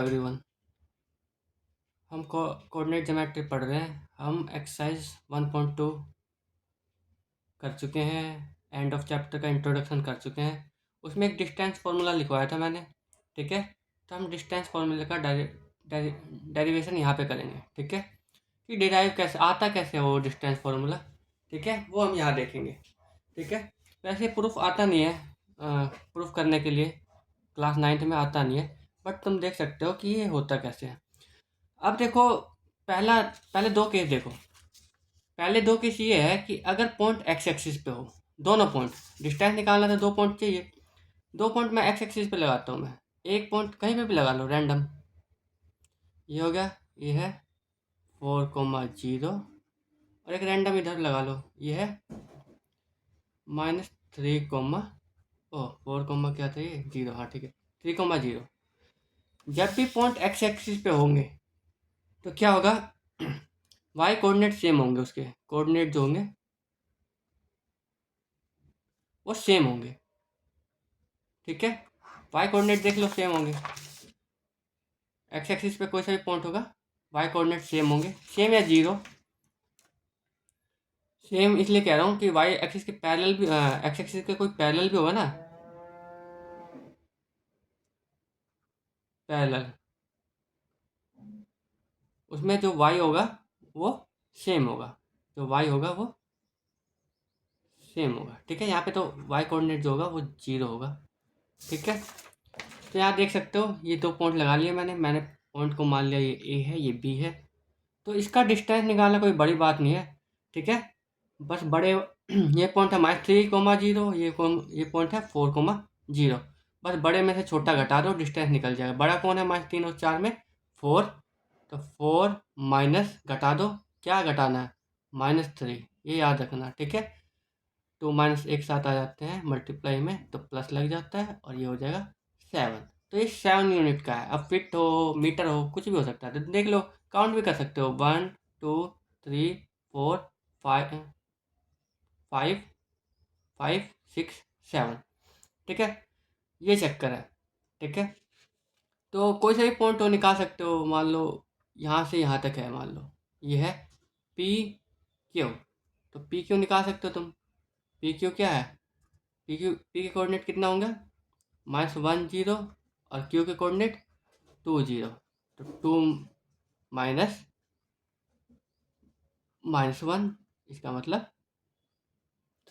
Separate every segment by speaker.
Speaker 1: Everyone. हम coordinate geometry पढ़ रहे हैं। हम एक्सरसाइज 1.2 कर चुके हैं। एंड ऑफ चैप्टर का इंट्रोडक्शन कर चुके हैं। उसमें एक डिस्टेंस फार्मूला लिखवाया था मैंने, ठीक है। तो हम डिस्टेंस फार्मूले का डेरिवेशन यहाँ पे करेंगे, ठीक है। कि डिराइव कैसे आता, कैसे वो डिस्टेंस फार्मूला, ठीक है, वो हम यहाँ देखेंगे, ठीक है। वैसे प्रूफ आता नहीं है, प्रूफ करने के लिए क्लास 9th में आता नहीं है, बट तुम देख सकते हो कि ये होता कैसे है। अब देखो, पहले दो केस देखो। पहले दो केस ये है कि अगर पॉइंट एक्स एक्सिस पे हो, दोनों पॉइंट डिस्टेंस निकालना, तो दो पॉइंट चाहिए। दो पॉइंट मैं एक्स एक्सिस पे लगाता हूँ। मैं एक पॉइंट कहीं पे भी लगा लो रैंडम। ये हो गया, ये है 4,0 और एक रैंडम इधर लगा लो, ये है -3, ओ 4, क्या था ये, 0, हाँ ठीक है, 3,0। जब भी पॉइंट एक्स एक्सिस पे होंगे तो क्या होगा, वाई कोऑर्डिनेट सेम होंगे, उसके कोऑर्डिनेट जो होंगे वो सेम होंगे, ठीक है। वाई कोऑर्डिनेट देख लो, सेम होंगे। एक्स एक्सिस पे कोई सा भी पॉइंट होगा, वाई कोऑर्डिनेट सेम होंगे। सेम या जीरो, सेम इसलिए कह रहा हूँ कि वाई एक्सिस के पैरेलल भी, एक्स एक्सिस के कोई पैरेलल भी होगा ना, पैरेलल, उसमें जो वाई होगा वो सेम होगा, जो वाई होगा वो सेम होगा, ठीक है। यहाँ पे तो वाई कोऑर्डिनेट जो होगा वो जीरो होगा, ठीक है। तो यहाँ देख सकते हो, ये दो पॉइंट लगा लिए मैंने पॉइंट को मान लिया, ये ए है, ये बी है। तो इसका डिस्टेंस निकालना कोई बड़ी बात नहीं है, ठीक है। बस बड़े ये पॉइंट है -3,0, ये पॉइंट है 4,0। बस बड़े में से छोटा घटा दो, डिस्टेंस निकल जाएगा। बड़ा कौन है -3 और 4 में? 4। तो 4 माइनस घटा दो, क्या घटाना है? -3, ये याद रखना, ठीक है। 2 माइनस एक साथ आ जाते हैं मल्टीप्लाई में, तो प्लस लग जाता है और ये हो जाएगा 7। तो ये 7 यूनिट का है। अब फिट हो, मीटर हो, कुछ भी हो सकता है। तो देख लो, काउंट भी कर सकते हो, 1 2 3 4 5 5 5 6 7, ठीक है। ये चक्कर है, ठीक है। तो कोई सा भी पॉइंट हो निकाल सकते हो। मान लो यहाँ से यहाँ तक है, मान लो ये है पी क्यू, तो पी क्यू निकाल सकते हो तुम। पी क्यू क्या है? पी के कोऑर्डिनेट कितना होंगे? -1 0, और क्यू के कोऑर्डिनेट 2 0। तो 2 माइनस -1, इसका मतलब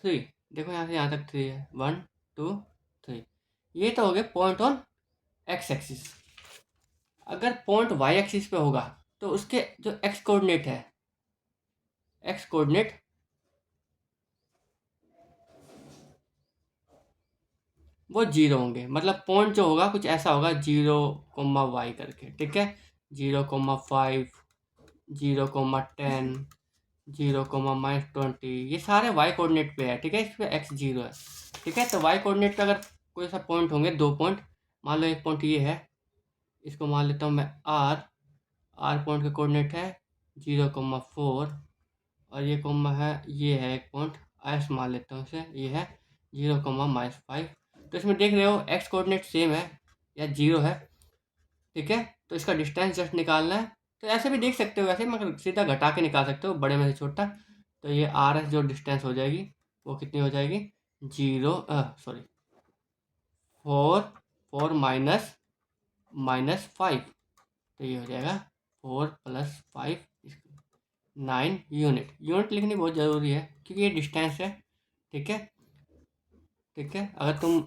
Speaker 1: 3। देखो यहाँ से यहाँ तक 3 है, 1 2 3। ये तो हो गए पॉइंट ऑन एक्स एक्सिस। अगर पॉइंट वाई एक्सिस पे होगा तो उसके जो एक्स कोऑर्डिनेट है, एक्स कोऑर्डिनेट वो जीरो होंगे। मतलब पॉइंट जो होगा कुछ ऐसा होगा, 0,y करके, ठीक है। 0,5 0,10 0,-20, ये सारे वाई कोऑर्डिनेट पे है, ठीक है। इस पे एक्स जीरो है, ठीक है। तो वाई कोऑर्डिनेट पे अगर कोई सा पॉइंट होंगे, दो पॉइंट, मान लो एक पॉइंट ये है, इसको मान लेता हूँ मैं आर पॉइंट का कोऑर्डिनेट है 0,4, और ये कोमा है, ये है एक पॉइंट एस मान लेता हूँ इसे, ये है 0,-5। तो इसमें देख रहे हो एक्स कोऑर्डिनेट सेम है या जीरो है, ठीक है। तो इसका डिस्टेंस जस्ट निकालना है। तो ऐसे भी देख सकते हो, वैसे मगर सीधा घटा के निकाल सकते हो, बड़े में से छोटा। तो ये आर एस जो डिस्टेंस हो जाएगी वो कितनी हो जाएगी? 4 माइनस 5, तो ये हो जाएगा 4 + 5, 9 यूनिट। यूनिट लिखनी बहुत ज़रूरी है क्योंकि ये डिस्टेंस है, ठीक है, ठीक है। अगर तुम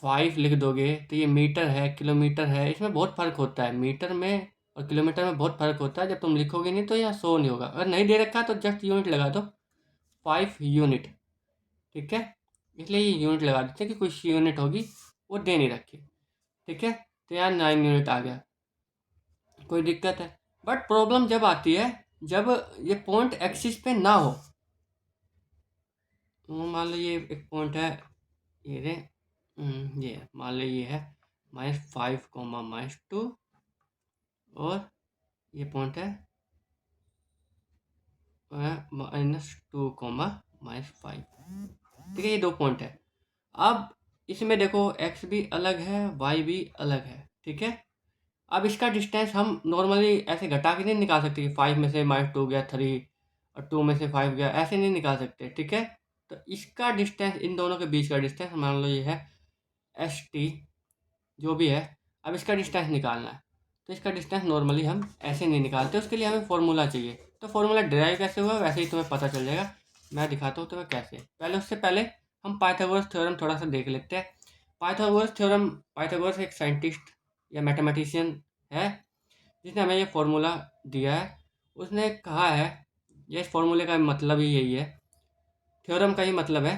Speaker 1: 5 लिख दोगे तो ये मीटर है, किलोमीटर है, इसमें बहुत फ़र्क होता है। मीटर में और किलोमीटर में बहुत फ़र्क होता है। जब तुम लिखोगे नहीं तो यहाँ शो नहीं होगा। अगर नहीं दे रखा तो जस्ट यूनिट लगा दो, 5 यूनिट, ठीक है। इसलिए ये यूनिट लगा देते हैं कि कुछ यूनिट होगी, वो दे नहीं रखी, ठीक है। तो यहाँ 9 यूनिट आ गया, कोई दिक्कत है। बट प्रॉब्लम जब आती है जब ये पॉइंट एक्सिस पे ना हो। मान लो ये एक पॉइंट है, ये रे, ये मान लो ये है -5, -2, और ये पॉइंट है -2, -5, ठीक है। ये दो पॉइंट है। अब इसमें देखो एक्स भी अलग है, वाई भी अलग है, ठीक है। अब इसका डिस्टेंस हम नॉर्मली ऐसे घटा के नहीं निकाल सकते कि 5 में से -2 गया 3 और 2 में से 5 गया, ऐसे नहीं निकाल सकते, ठीक है। तो इसका डिस्टेंस, इन दोनों के बीच का डिस्टेंस मान लो ये है ST, जो भी है। अब इसका डिस्टेंस निकालना है, तो इसका डिस्टेंस नॉर्मली हम ऐसे नहीं निकालते, उसके लिए हमें फॉर्मूला चाहिए। तो फॉर्मूला डिराइव कैसे हुआ वैसे ही तुम्हें पता चल जाएगा, मैं दिखाता हूँ तुम्हें कैसे। पहले उससे पहले हम पाइथागोरस थ्योरम थोड़ा सा देख लेते हैं। पाइथागोरस एक साइंटिस्ट या मैथमेटिशियन है जिसने हमें ये फॉर्मूला दिया है। उसने कहा है, ये इस फॉर्मूले का मतलब ही यही है, थ्योरम का ही मतलब है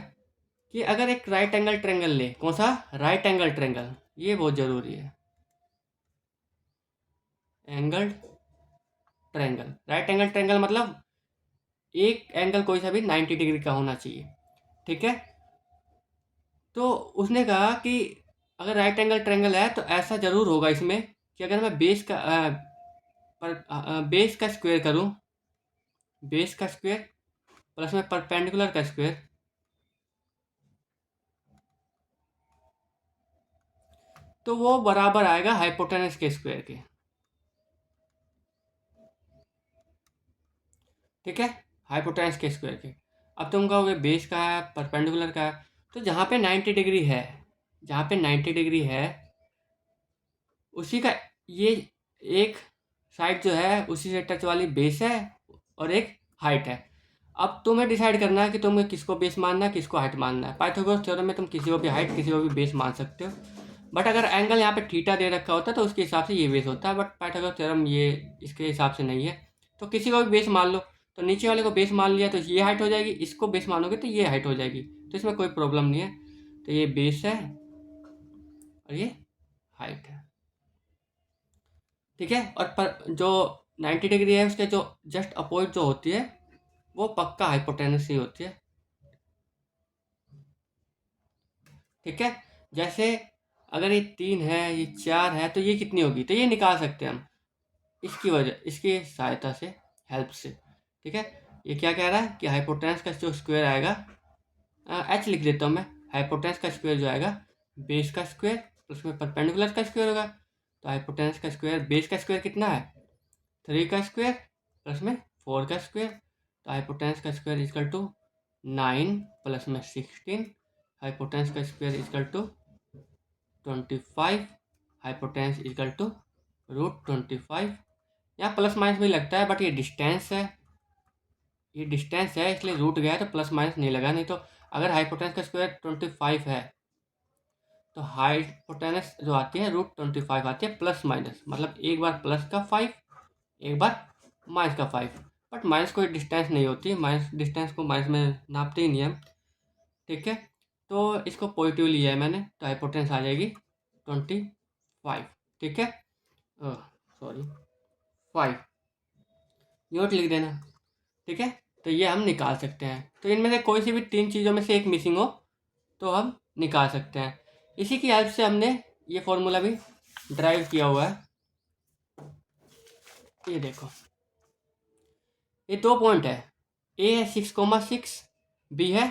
Speaker 1: कि अगर एक राइट एंगल ट्रायंगल ले, कौन सा, राइट एंगल ट्रायंगल, ये बहुत ज़रूरी है, angle triangle, right angle triangle मतलब एक एंगल कोई सा भी 90 डिग्री का होना चाहिए, ठीक है। तो उसने कहा कि अगर राइट एंगल ट्रायंगल है तो ऐसा ज़रूर होगा इसमें कि अगर मैं बेस का स्क्वायर करूं, बेस का स्क्वायर प्लस में परपेंडिकुलर का स्क्वायर, तो वो बराबर आएगा हाइपोटेनस के स्क्वायर के, ठीक है, हाइपोटेनस के स्क्वायर के। अब तुम कहोगे बेस का है, परपेंडिकुलर का है, तो जहाँ पे 90 डिग्री है, जहाँ पे 90 डिग्री है उसी का ये एक साइड जो है उसी से टच वाली बेस है और एक हाइट है। अब तुम्हें डिसाइड करना है कि तुम्हें किसको बेस मानना है, किसको हाइट मानना है। पाइथागोरस थ्योरम में तुम किसी को भी हाइट, किसी को भी बेस मान सकते हो, बट अगर एंगल यहाँ पे थीटा दे रखा होता है तो उसके हिसाब से ये बेस होता है, बट पाइथागोरस थ्योरम ये इसके हिसाब से नहीं है। तो किसी को भी बेस मान लो, तो नीचे वाले को बेस मान लिया तो ये हाइट हो जाएगी, इसको बेस मानोगे तो ये हाइट हो जाएगी, तो इसमें कोई प्रॉब्लम नहीं है। तो ये बेस है और ये हाइट है, ठीक है। और पर जो 90 डिग्री है उसके जो जस्ट अपोजिट जो होती है वो पक्का हाइपोटेनस ही होती है, ठीक है। जैसे अगर ये 3 है, ये 4 है, तो ये कितनी होगी, तो ये निकाल सकते हैं हम इसकी वजह, इसकी सहायता से, हेल्प से, ठीक है। ये क्या कह रहा है कि हाइपोटेनस का जो स्क्वायर आएगा, एच लिख देता हूँ मैं, हाइपोटेनस का स्क्वायर जो आएगा बेस का स्क्वायर प्लस में परपेंडिकुलर का स्क्वायर होगा। तो हाइपोटेनस का स्क्वायर, बेस का स्क्वायर कितना है 3 का स्क्वायर प्लस में 4 का स्क्वायर, तो हाइपोटेनस का स्क्वायर इजकल टू 9 प्लस में 16, हाइपोटेनस का square equal to 25, hypotenuse equal to √25। यहाँ प्लस माइनस भी लगता है बट ये डिस्टेंस है, ये डिस्टेंस है इसलिए रूट गया है तो प्लस माइनस नहीं लगा, नहीं तो अगर हाइपोटेनस का स्क्वायर 25 है तो हाइपोटेनस जो आती है √25 आती है, प्लस माइनस मतलब एक बार प्लस का 5, एक बार माइनस का 5, बट माइनस कोई डिस्टेंस नहीं होती, माइनस डिस्टेंस को माइनस में नापते ही नहीं है, ठीक है। तो इसको पॉजिटिव लिया है मैंने, तो हाइपोटेनस आ जाएगी 25, ठीक है, सॉरी 5, नोट लिख देना, ठीक है। तो ये हम निकाल सकते हैं, तो इनमें से कोई सी भी 3 चीज़ों में से एक मिसिंग हो तो हम निकाल सकते हैं। इसी की हेल्प से हमने ये फॉर्मूला भी ड्राइव किया हुआ है। ये देखो, ये 2 पॉइंट है, ए है 6,6, बी है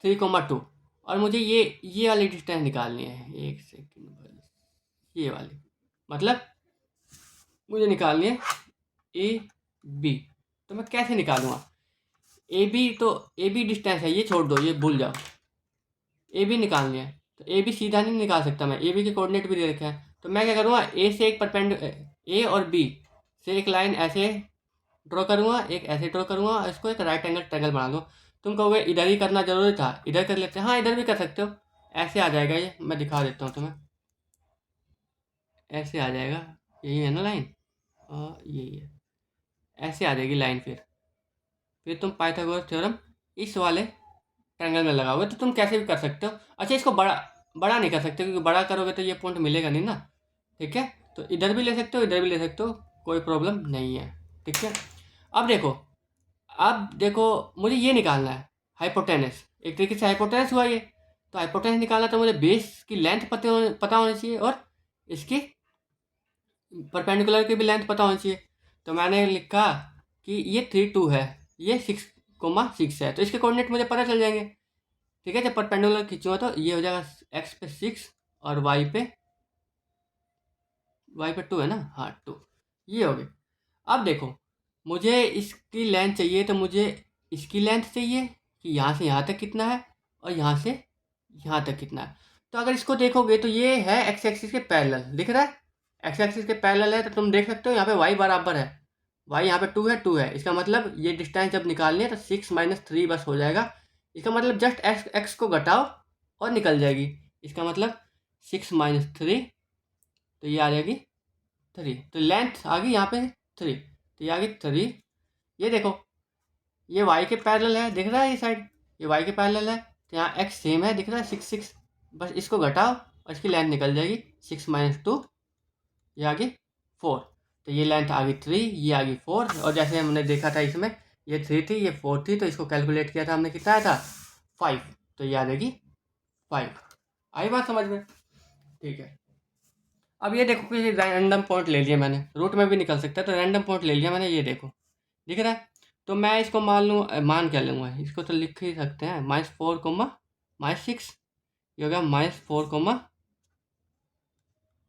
Speaker 1: 3,2, और मुझे ये वाली डिस्टेंस निकालनी है, एक सेकेंड बस, ये वाली मतलब मुझे निकालनी है ए बी। तो मैं कैसे निकालूंगा ए बी, तो ए बी डिस्टेंस है, ये छोड़ दो, ये भूल जाओ, ए बी निकालनी है। तो ए बी सीधा नहीं निकाल सकता मैं, ए बी के कोऑर्डिनेट भी दे रखे हैं, तो मैं क्या करूँगा, ए से एक ए और बी से एक लाइन ऐसे ड्रॉ करूँगा, एक ऐसे ड्रॉ करूँगा, और इसको एक राइट एंगल ट्रायंगल बना दो। तुम कहोगे इधर ही करना जरूरी था, इधर कर लेते हैं, हाँ इधर भी कर सकते हो, ऐसे आ जाएगा, ये मैं दिखा देता हूँ तुम्हें, ऐसे आ जाएगा, यही है ना लाइन, और यही है, ऐसे आ जाएगी लाइन। फिर तुम पाइथागोरस थ्योरम इस वाले ट्रायंगल में लगाओगे तो तुम कैसे भी कर सकते हो। अच्छा, इसको बड़ा बड़ा नहीं कर सकते क्योंकि बड़ा करोगे तो ये पॉइंट मिलेगा नहीं ना, ठीक है। तो इधर भी ले सकते हो, इधर भी ले सकते हो, कोई प्रॉब्लम नहीं है, ठीक है। अब देखो, अब देखो मुझे ये निकालना है हाइपोटेनस, एक तरीके से हाइपोटेनस हुआ ये, तो हाइपोटेनस निकालना तो मुझे बेस की लेंथ पता होनी चाहिए और इसकी परपेंडिकुलर की भी लेंथ पता होनी चाहिए। तो मैंने लिखा कि ये 3,2 है, ये 6,6 है, तो इसके कोऑर्डिनेट मुझे पता चल जाएंगे, ठीक है। जब परपेंडिकुलर खींचूंगा तो ये हो जाएगा एक्स पे 6 और वाई पे वाई पे 2 है ना, हाँ 2, ये हो गए। अब देखो मुझे इसकी लेंथ चाहिए, तो मुझे इसकी लेंथ चाहिए कि यहाँ से यहाँ तक कितना है और यहाँ से यहाँ तक कितना है। तो अगर इसको देखोगे तो ये है एक्स एक्सिस के पैरेलल, दिख रहा है, एक्स एक्सिस के पैरेलल है, तो तुम देख सकते हो यहाँ पे वाई बराबर है, वाई यहाँ पे 2 है, 2 है, इसका मतलब ये डिस्टेंस जब निकालनी है तो 6 - 3 बस हो जाएगा। इसका मतलब जस्ट एक्स एक्स को घटाओ और निकल जाएगी, इसका मतलब 6 - 3, तो ये आ जाएगी 3, तो लेंथ आ गई यहाँ पे 3, तो ये आ गई 3। ये देखो ये y के पैरेलल है, दिख रहा है ये साइड, ये y के पैरेलल है, तो यहाँ x सेम है, दिख रहा है 6 बस इसको घटाओ और इसकी लेंथ निकल जाएगी 6 - 2, ये आ गई 4, तो ये लेंथ आ गई 3, ये आ गई 4, और जैसे हमने देखा था इसमें ये 3 थी ये 4 थी, तो इसको कैलकुलेट किया था हमने, कितना आया था 5, तो ये आ जाएगी 5। आई बात समझ में? ठीक है। अब ये देखो कि रैंडम पॉइंट ले लिया मैंने, रूट में भी निकल सकता है, तो रैंडम पॉइंट ले लिया मैंने, ये देखो दिख रहा है, तो मैं इसको मान लूँ, मान क्या लूँगा, इसको तो लिख ही सकते हैं -4, -6, ये हो गया -4,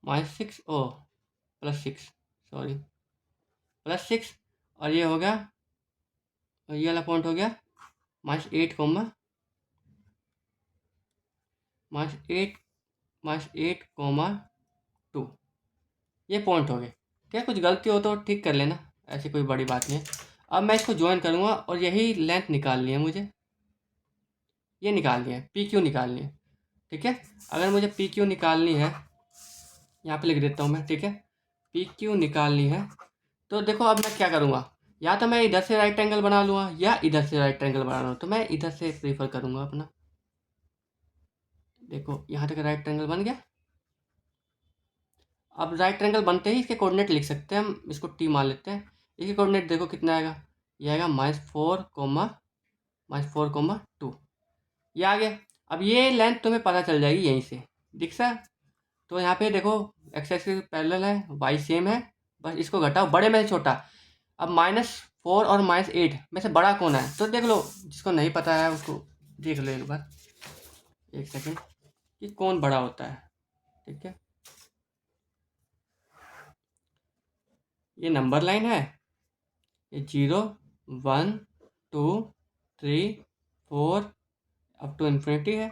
Speaker 1: -6 ओ +6, सॉरी +6, और ये हो गया, ये वाला पॉइंट हो गया -8, -8, -8, 2, ये पॉइंट हो गए। क्या कुछ गलती हो तो ठीक कर लेना, ऐसी कोई बड़ी बात नहीं है। अब मैं इसको ज्वाइन करूँगा और यही लेंथ निकालनी है मुझे, ये निकालनी है, पी क्यू निकालनी है, ठीक है। अगर मुझे पी क्यू निकालनी है, यहाँ पे लिख देता हूँ मैं, ठीक है, पी क्यू निकालनी है, तो देखो अब मैं क्या करूँगा, या तो मैं इधर से राइट एंगल बना लूँगा या इधर से राइट एंगल बना लूँगा, तो मैं इधर से प्रीफर करूँगा अपना। देखो यहाँ तक राइट एंगल बन गया। अब राइट एंगल बनते ही इसके कोऑर्डिनेट लिख सकते हैं हम, इसको टी मान लेते हैं। इसके कोऑर्डिनेट देखो कितना आएगा, ये आएगा -4, 2, ये आ गया। अब ये लेंथ तुम्हें पता चल जाएगी यहीं से, दिख सा, तो यहाँ पे देखो एक्स एक्सिस पैरेलल है, वाई सेम है, बस इसको घटाओ बड़े में से छोटा। अब -4 और -8 में से बड़ा कौन है, तो देख लो, जिसको नहीं पता है उसको देख लो एक बार, एक सेकंड, कि कौन बड़ा होता है, ठीक है। ये नंबर लाइन है, ये 0, 1, 2, 3, 4 अप टू इन्फिनिटी है,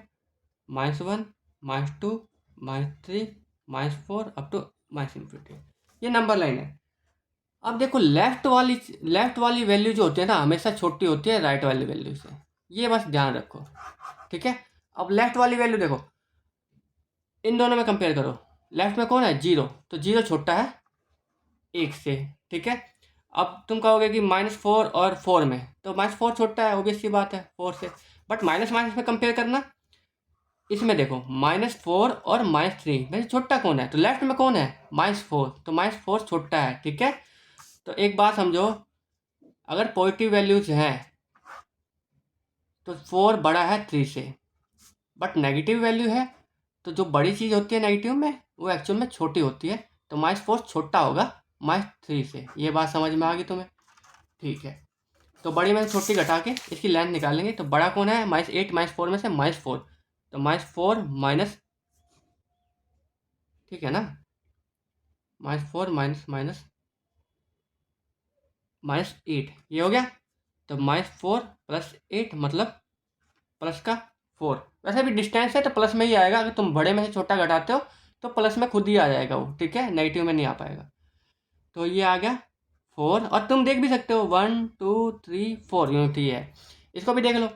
Speaker 1: -1, -2, -3, -4 अप टू -इन्फिनिटी, ये नंबर लाइन है। अब देखो लेफ्ट वाली वैल्यू जो होती है ना, हमेशा छोटी होती है राइट वाली वैल्यू से, ये बस ध्यान रखो, ठीक है। अब लेफ्ट वाली वैल्यू देखो, इन दोनों में कंपेयर करो, लेफ्ट में कौन है 0, तो 0 छोटा है 1 से, ठीक है। अब तुम कहोगे कि -4 और 4 में, तो -4 छोटा है, ऑब्वियस सी बात है 4 से, बट माइनस माइनस में कंपेयर करना, इसमें देखो -4 और -3 में से छोटा कौन है, तो लेफ्ट में कौन है -4, तो -4 छोटा है, ठीक है। तो एक बात समझो, अगर पॉजिटिव वैल्यूज हैं तो 4 बड़ा है 3 से, बट नेगेटिव वैल्यू है तो जो बड़ी चीज़ होती है नेगेटिव में वो एक्चुअल में छोटी होती है, तो -4 छोटा होगा -3 से, ये बात समझ में आ गई तुम्हें, ठीक है। तो बड़ी में से छोटी घटा के इसकी लेंथ निकालेंगे, तो बड़ा कौन है -8, -4 में से -4, तो -4 माइनस, ठीक है ना, -4 माइनस -8, ये हो गया, तो -4 + 8 मतलब प्लस का 4, वैसे भी डिस्टेंस है तो प्लस में ही आएगा, अगर तुम बड़े में से छोटा घटाते हो तो प्लस में खुद ही आ जाएगा वो, ठीक है, नेगेटिव में नहीं आ पाएगा। तो ये आ गया 4, और तुम देख भी सकते हो 1, 2, 3, 4 यूनिटी है, इसको भी देख लो,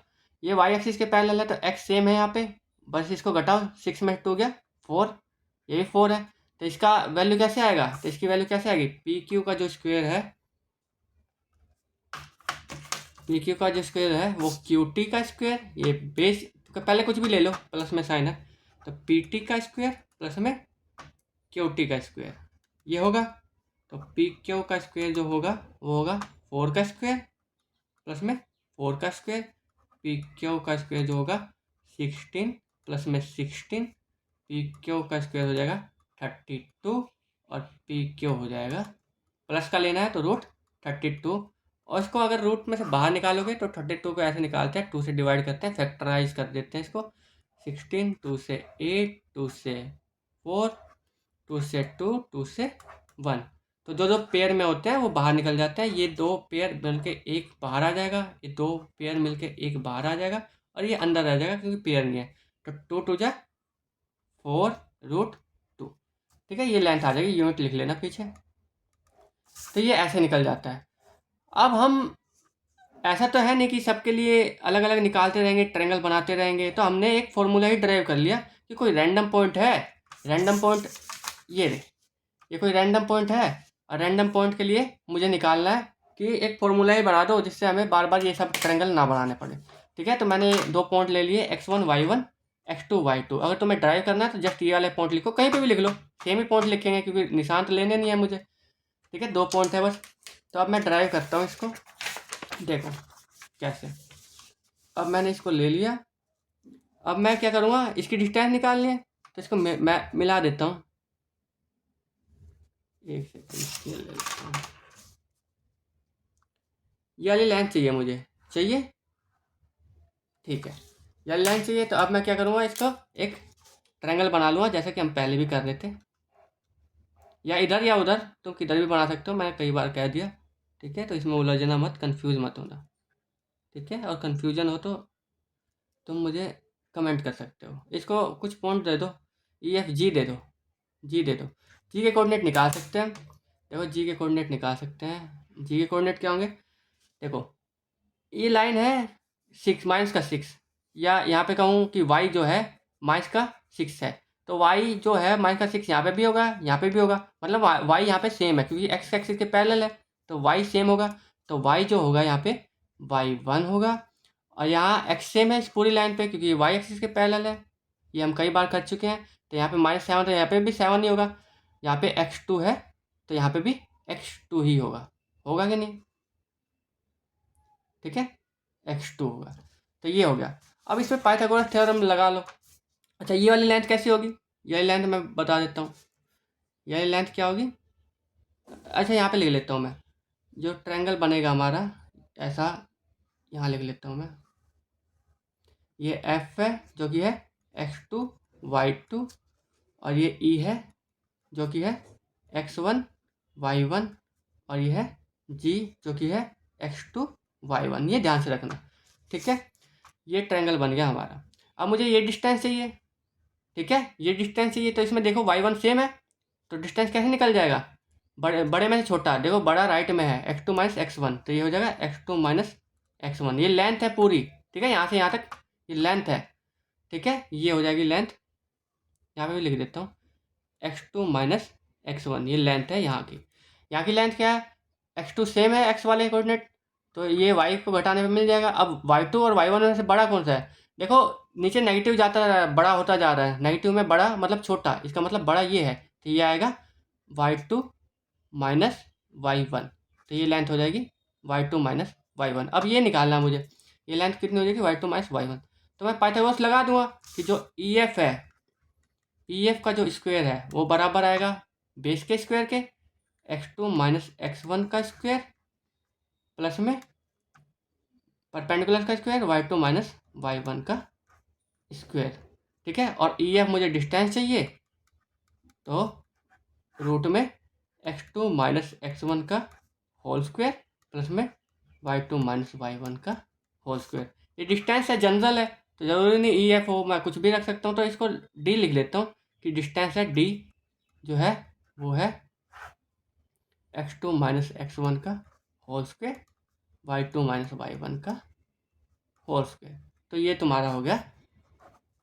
Speaker 1: ये वाई एक्सिस के पैरेलल है तो एक्स सेम है यहाँ पे, बस इसको घटाओ, 6 में 2 गया 4, ये भी 4 है, तो इसका वैल्यू कैसे आएगा, तो इसकी वैल्यू कैसे आएगी, पी क्यू का जो स्क्वायर है, पी क्यू का जो स्क्वायर है वो क्यू टी का स्क्वायर, ये बेस तो पहले कुछ भी ले लो, प्लस में साइन है, तो पी टी का स्क्वायर प्लस में क्यू टी का स्क्वायर, ये होगा, तो पी क्यू का स्क्वायर जो होगा वो होगा 4 का स्क्वायर प्लस में 4 का स्क्वायर, पी क्यू का स्क्वायर जो होगा 16 प्लस में 16, पी क्यू का स्क्वायर हो जाएगा 32, और पी क्यू हो जाएगा, प्लस का लेना है तो √32, और इसको अगर रूट में से बाहर निकालोगे तो 32 को ऐसे निकालते हैं, 2 से डिवाइड करते हैं, फैक्टराइज कर देते हैं इसको, 16, 2 से 8, 2 से 4, 2 से 2, 2 से 1। तो जो पेयर में होते हैं वो बाहर निकल जाते हैं। ये 2 पेयर मिलके एक बाहर आ जाएगा, ये 2 पेयर मिलके एक बाहर आ जाएगा और ये अंदर आ जाएगा क्योंकि पेयर नहीं है। तो 2 2 जा 4√2। ठीक है, ये लेंथ आ जाएगी, यूनिट लिख लेना पीछे। तो ये ऐसे निकल जाता है। अब हम ऐसा तो है नहीं कि सबके लिए अलग अलग निकालते रहेंगे, ट्रायंगल बनाते रहेंगे। तो हमने एक फॉर्मूला ही ड्राइव कर लिया कि कोई रैंडम पॉइंट है, रैंडम पॉइंट ये कोई रैंडम पॉइंट है और रैंडम पॉइंट के लिए मुझे निकालना है कि एक फॉर्मूला ही बना दो जिससे हमें बार बार ये सब ट्रायंगल ना बनाने पड़े। ठीक है, तो मैंने 2 पॉइंट ले लिए x1 y1 x2 y2। अगर तुम्हें ड्राइव करना है तो जस्ट ये वाले पॉइंट लिखो, कहीं पे भी लिख लो, सेम ही पॉइंट लिखेंगे क्योंकि निशान तो लेने नहीं है मुझे। ठीक है, 2 पॉइंट है बस। तो अब मैं ड्राइव करता हूँ इसको, देखो कैसे। अब मैंने इसको ले लिया। अब मैं क्या करूँगा, इसकी डिस्टेंस निकालनी है तो इसको मैं मिला देता हूँ। एक सेकंड ले लेता हूँ। ये वाली लाइन चाहिए मुझे, चाहिए। ठीक है, ये वाली लाइन चाहिए। तो अब मैं क्या करूँगा, इसको एक ट्रायंगल बना लूँगा जैसे कि हम पहले भी कर रहे थे, या इधर या उधर, तुम किधर भी बना सकते हो, मैंने कई बार कह दिया। ठीक है, तो इसमें उलझना मत, कंफ्यूज मत होना। ठीक है, और कंफ्यूजन हो तो तुम मुझे कमेंट कर सकते हो। इसको कुछ पॉइंट दे दो, EF G दे दो, जी दे दो। जी के कोऑर्डिनेट निकाल सकते हैं। देखो जी के कोऑर्डिनेट निकाल सकते हैं। जी के कोऑर्डिनेट क्या होंगे, देखो ये लाइन है 6 -6, या यहाँ पे कहूँ कि y जो है -6 है, तो y जो है -6 यहाँ पे भी होगा, यहाँ पे भी होगा, मतलब y यहाँ पे सेम है क्योंकि x एक्सिस के पैरेलल है, तो y सेम होगा। तो y जो होगा यहाँ पे y1 होगा, और यहाँ x सेम है इस पूरी लाइन पे क्योंकि y एक्सिस के पैरेलल है, ये हम कई बार कर चुके हैं। तो यहाँ पे -7 तो यहाँ पे भी 7 ही होगा। यहाँ पे x2 है तो यहाँ पे भी x2 ही होगा, होगा कि नहीं। ठीक है, x2 होगा। तो ये हो गया। अब इसमें पाइथागोरस थ्योरम लगा लो। अच्छा, ये वाली लेंथ कैसी होगी, ये वाली लेंथ मैं बता देता हूँ। ये वाली लेंथ क्या होगी, अच्छा यहाँ पे लिख लेता हूँ मैं। जो ट्रायंगल बनेगा हमारा ऐसा, यहाँ लिख लेता हूँ मैं। ये f है जो कि है x2 y2, और ये E है जो कि है x1 y1, और ये है G जो कि है x2 y1। ये ध्यान से रखना। ठीक है, ये ट्रायंगल बन गया हमारा। अब मुझे ये डिस्टेंस चाहिए। ठीक है, ये डिस्टेंस चाहिए, तो इसमें देखो y1 सेम है तो डिस्टेंस कैसे निकल जाएगा, बड़े में से छोटा। देखो बड़ा राइट में है x2 - x1, तो ये हो जाएगा x2 - x1। ये लेंथ है पूरी। ठीक है, यहाँ से यहाँ तक ये लेंथ है। ठीक है, ये हो जाएगी लेंथ, यहाँ पे भी लिख देता हूँ x2 - x1, ये लेंथ है यहाँ की। यहाँ की लेंथ क्या है, x2 सेम है x वाले कोऑर्डिनेट, तो ये y को घटाने पे मिल जाएगा। अब y2 और y1 में से बड़ा कौन सा है, देखो नीचे नेगेटिव जाता रहा है, बड़ा होता जा रहा है। नेगेटिव में बड़ा मतलब छोटा, इसका मतलब बड़ा ये है, तो ये आएगा y2 - y1। तो ये लेंथ हो जाएगी y2 - y1। अब ये निकालना है मुझे, ये लेंथ कितनी हो जाएगी y2 - y1। तो मैं पाइथागोरस लगा दूंगा कि जो EF है, EF का जो स्क्वायर है वो बराबर आएगा बेस के स्क्वायर के, x2 - x1 का स्क्वायर प्लस में परपेंडिकुलर का स्क्वायर y2 - y1 का स्क्वायर। ठीक है, और EF मुझे डिस्टेंस चाहिए, तो रूट में x2 - x1 का होल स्क्वायर प्लस में y2 - y1 का होल स्क्वायर। ये डिस्टेंस है, जनरल है, तो ज़रूरी नहीं EF हो, मैं कुछ भी रख सकता हूँ। तो इसको D लिख लेता हूँ कि डिस्टेंस है D जो है वो है x2 - x1 का होल स्क्वायर y2 - y1 का होल स्क्वायर। तो ये तुम्हारा हो गया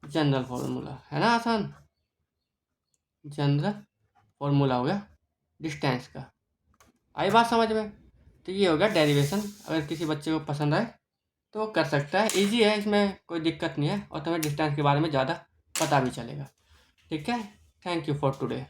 Speaker 1: जनरल फॉर्मूला, है ना आसान, जनरल फॉर्मूला हो गया डिस्टेंस का। आई बात समझ में। तो ये हो गया डेरिवेशन। अगर किसी बच्चे को पसंद आए तो वो कर सकता है, इजी है, इसमें कोई दिक्कत नहीं है, और तुम्हें डिस्टेंस के बारे में ज़्यादा पता भी चलेगा। ठीक है, थैंक यू फॉर टुडे।